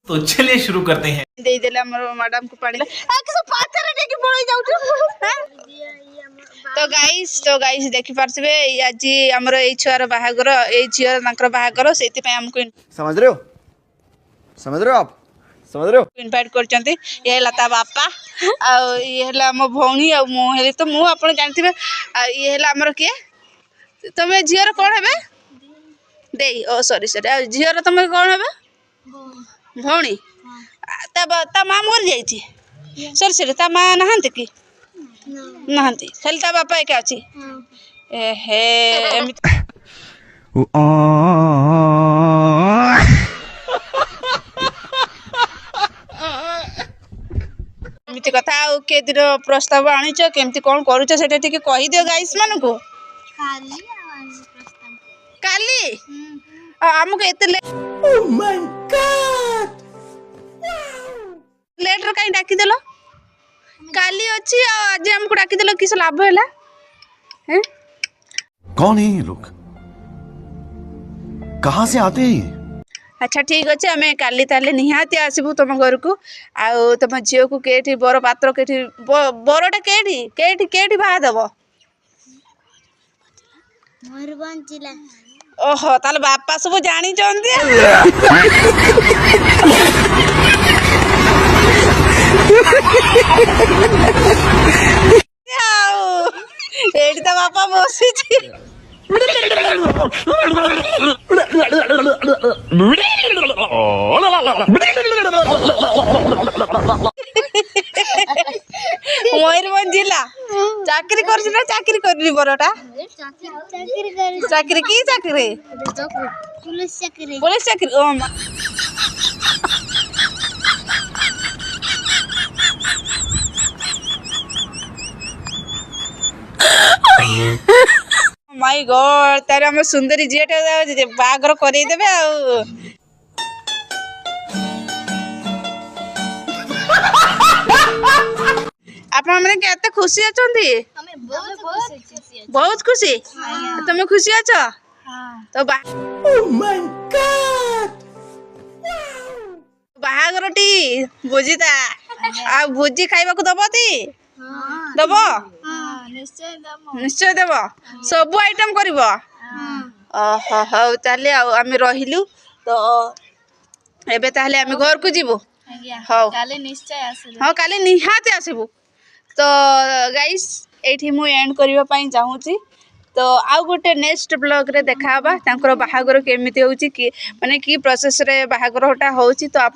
तो चलिए शुरू करते हैं। दे देला हमर मैडम को पानी आ किस पाथर रे की पळई जाउछ। तो गाइस देखि परछबे आज हमर ए छुआर बाहागर ए झियर तांकर बाहागर सेति पे हमको समझ रहे हो आप समझ रहे हो इनवाइट करचंती। ये लता बापा आ ये हला हम भौणी आ मो हेले तो मु आपण जानथिबे आ ये हला हमर के तमे झियर कोन हेबे देई ओ सॉरी सॉरी आ झियर तमे कोन हेबे भौणी ता माँ मर जाइए सर सर ता माँ नहांती कि नहांती खाली ता बापा एक अच्छी हे एमती कथा के दिन प्रस्ताव आनीच केमती कौन करूच सेटा टिके कहि दियो गाइस मानको काली हमको एते लेट रे कहीं डाकी देलो काली अछि आज हमको डाकी देलो किस लाभ हैला हैं कौन है ये लोग कहाँ से आते हैं अच्छा ठीक अच्छे आम काली ताले निहाती आसबू तुम घर को आउ तुम झील को केठी बर पात्र केठी बरटा केठी केठी केठी बाहा दब ओहो ताले बापा सब जानी एठी तो बापा बसी मयूरभंज जिला चाकरी कर चाकरी करनी बरटा चाकरी की चाकरी पुलिस चाकरी ओ माय गॉड तारे हम सुंदरी झीटे बागर करई देबे आ आप हमरे केते खुशी अछंती बहुत खुशी तुम खुशी अछ तो बाहागरटी भोजिता आ भोजी खाइबा को दबती दब निश्चय देव सब आइटम कर ताले आम रहिलु तो एबे ताले आम घर को जीवु हाँ काली निहाती आसबू तो गाइस एठी मु एंड करबा पई चाहूची तो आउ गोटे नेक्स्ट ब्लॉग रे देखाबा तांकर बाहागर केमिति होउची कि माने की प्रोसेस रे बाहागर होटा होउची तो आप